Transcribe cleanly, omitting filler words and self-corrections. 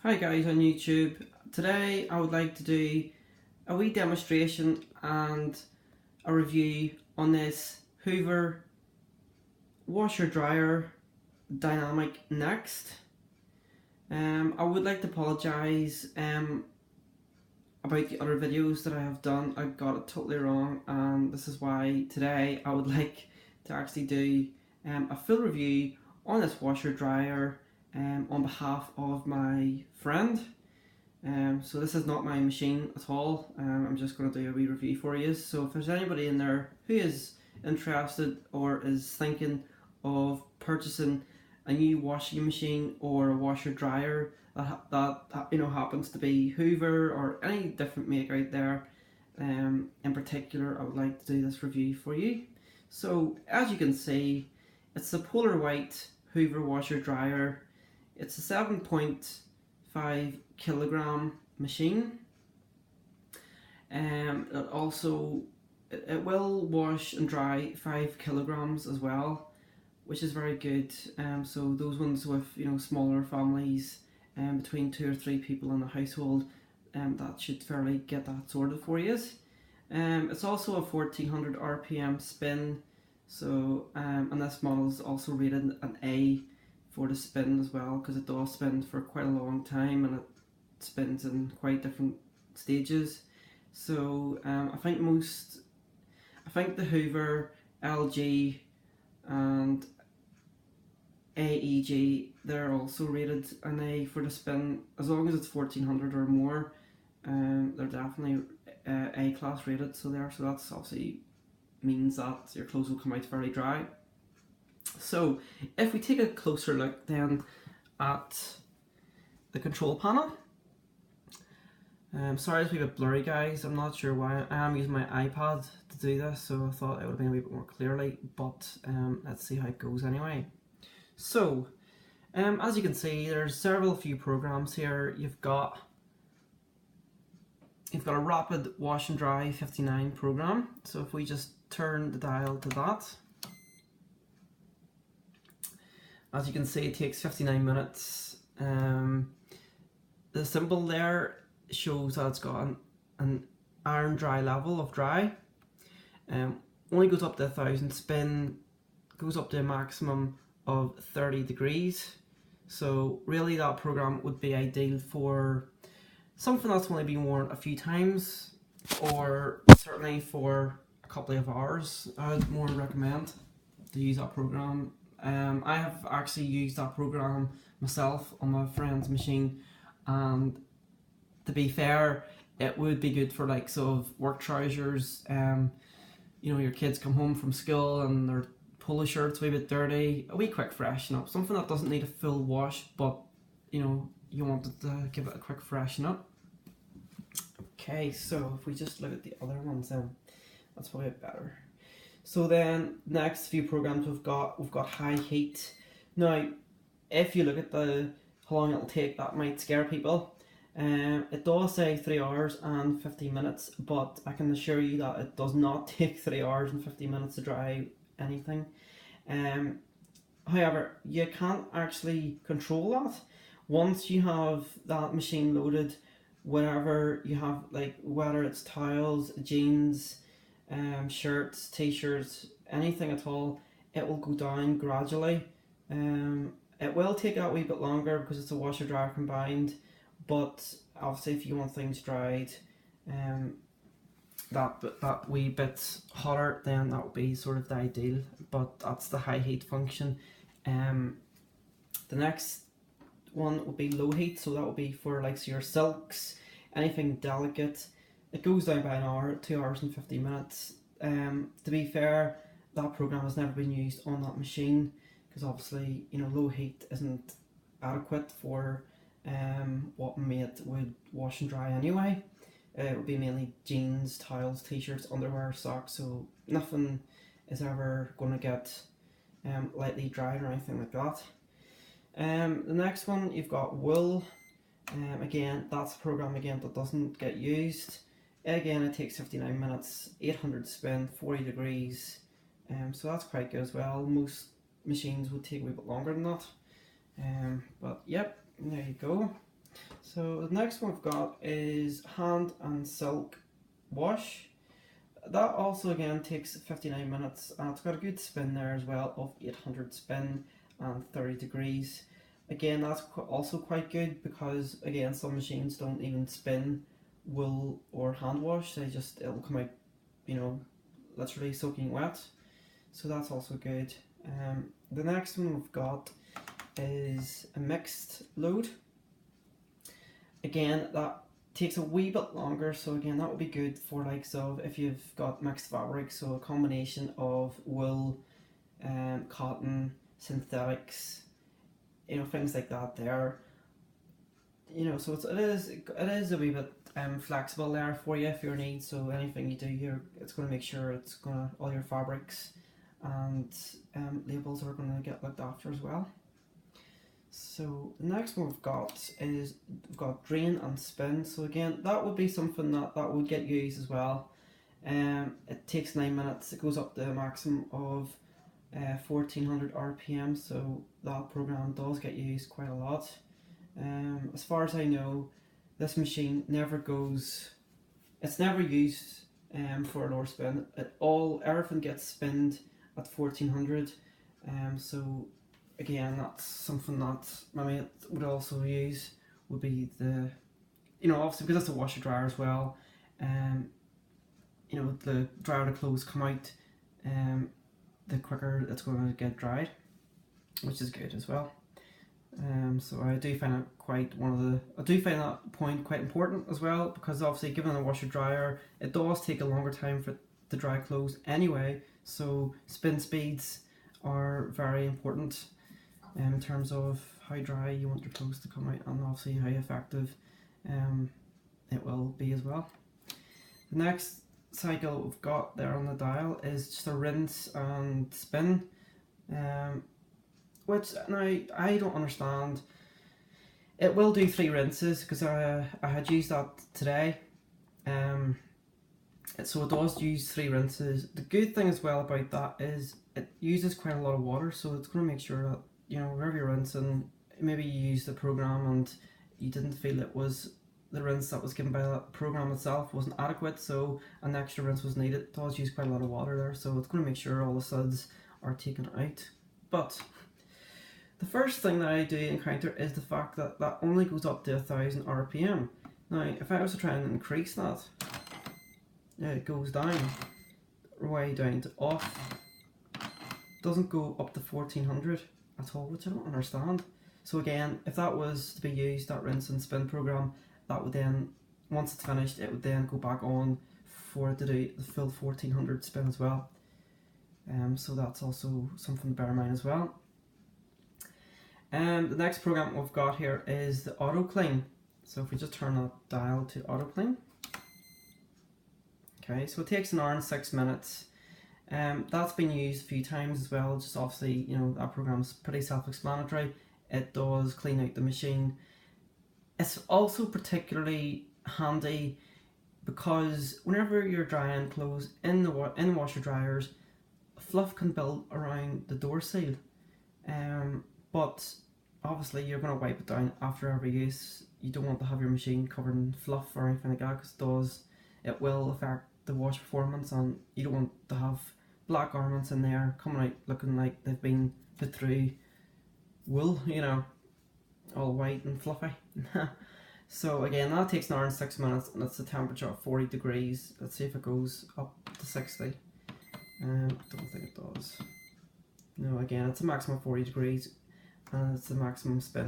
Hi guys on YouTube. Today I would like to do a wee demonstration and a review on this Hoover washer dryer dynamic next. I would like to apologise about the other videos that I have done. I got it totally wrong, and this is why today I would like to actually do a full review on this washer dryer on behalf of my friend. So this is not my machine at all. I'm just going to do a wee review for you. So if there's anybody in there who is interested or is thinking of purchasing a new washing machine or a washer dryer that happens to be Hoover or any different make out there, in particular, I would like to do this review for you. So as you can see, it's a polar white Hoover washer dryer. It's a 7.5 kilogram machine. It will wash and dry 5 kilograms as well, which is very good. So those ones with smaller families, between 2 or 3 people in the household, that should fairly get that sorted for you. It's also a 1400 RPM spin. So and this model is also rated an A for the spin as well, because it does spin for quite a long time and it spins in quite different stages. So I think the Hoover, LG and AEG, they're also rated an A for the spin. As long as it's 1400 or more, they're definitely A class rated, so that's obviously means that your clothes will come out very dry. So if we take a closer look then at the control panel, sorry it's a wee bit blurry guys, I'm not sure why. I am using my iPad to do this, so I thought it would have been a wee bit more clearly, but let's see how it goes anyway. So as you can see, there's few programs here. You've got a rapid wash and dry 59 program. So if we just turn the dial to that, as you can see, it takes 59 minutes. The symbol there shows that it's got an iron dry level of dry. Only goes up to 1000 spin, goes up to a maximum of 30 degrees. So really that program would be ideal for something that's only been worn a few times, or certainly for a couple of hours. I would more recommend to use that program. I have actually used that program myself on my friend's machine, and to be fair, it would be good for like sort of work trousers. Your kids come home from school and their polo shirt's a wee bit dirty, a wee quick freshen up, something that doesn't need a full wash, but you wanted to give it a quick freshen up. Okay, so if we just look at the other ones then, that's probably better. So then next few programs we've got high heat. Now if you look at how long it'll take, that might scare people. It does say 3 hours and 50 minutes, but I can assure you that it does not take 3 hours and 50 minutes to dry anything. However, you can't actually control that. Once you have that machine loaded, whenever you have, like, whether it's towels, jeans, shirts, t-shirts, anything at all, it will go down gradually. It will take a wee bit longer because it's a washer dryer combined, but obviously if you want things dried that wee bit hotter, then that would be sort of the ideal, but that's the high heat function. The next one would be low heat, so that would be for like your silks, anything delicate. It goes down by an hour, 2 hours and 50 minutes. To be fair, that program has never been used on that machine because obviously low heat isn't adequate for what mate would wash and dry anyway. It would be mainly jeans, towels, t-shirts, underwear, socks, so nothing is ever going to get lightly dried or anything like that. The next one, you've got wool. Again, that's a program that doesn't get used. Again, it takes 59 minutes, 800 spin, 40 degrees. So that's quite good as well. Most machines would take a wee bit longer than that. But yep, there you go. So the next one we've got is hand and silk wash. That also again takes 59 minutes, and it's got a good spin there as well of 800 spin and 30 degrees. Again, that's also quite good because again some machines don't even spin wool or hand wash, it'll come out, you know, literally soaking wet. So that's also good. The next one we've got is a mixed load. Again, that takes a wee bit longer, so again that would be good for likes of if you've got mixed fabric, so a combination of wool, cotton, synthetics, you know, things like that there. You know, so it is a wee bit flexible there for you for your needs. So anything you do here, it's going to make sure all your fabrics and labels are going to get looked after as well. So the next one we've got drain and spin. So again, that would be something that would get used as well. It takes 9 minutes. It goes up to a maximum of 1400 RPM. So that program does get used quite a lot. As far as I know, this machine it's never used for a lower spin. Everything gets spinned at 1400. So again, that's something that my mate would also use, would be the, you know, obviously because it's a washer dryer as well, you know, the drier the clothes come out, the quicker it's going to get dried, which is good as well. So I do find that point quite important as well, because obviously given a washer dryer, it does take a longer time for the dry clothes anyway, so spin speeds are very important in terms of how dry you want your clothes to come out, and obviously how effective it will be as well. The next cycle we've got there on the dial is just a rinse and spin, which now I don't understand. It will do 3 rinses because I had used that today. So it does use 3 rinses. The good thing as well about that is it uses quite a lot of water, so it's going to make sure that, you know, wherever you're rinsing, maybe you used the program and you didn't feel the rinse that was given by that program itself wasn't adequate, so an extra rinse was needed. It does use quite a lot of water there, so it's going to make sure all the suds are taken out. But the first thing that I do encounter is the fact that that only goes up to 1000 RPM. Now, if I was to try and increase that, it goes down, way down to off. It doesn't go up to 1400 at all, which I don't understand. So again, if that was to be used, that rinse and spin program, that would then, once it's finished, it would then go back on for it to do the full 1400 spin as well. So that's also something to bear in mind as well. The next program we've got here is the auto clean. So if we just turn that dial to auto clean. Okay, so it takes 1 hour and 6 minutes. That's been used a few times as well. Just obviously, you know, that program's pretty self-explanatory. It does clean out the machine. It's also particularly handy because whenever you're drying clothes in the washer dryers, fluff can build around the door seal. But obviously you're going to wipe it down after every use. You don't want to have your machine covered in fluff or anything like that, because it will affect the wash performance, and you don't want to have black garments in there coming out looking like they've been put through wool, you know, all white and fluffy. So again, that takes 1 hour and 6 minutes, and it's a temperature of 40 degrees. Let's see if it goes up to 60. Don't think it does. No, again, it's a maximum of 40 degrees, and it's the maximum spin of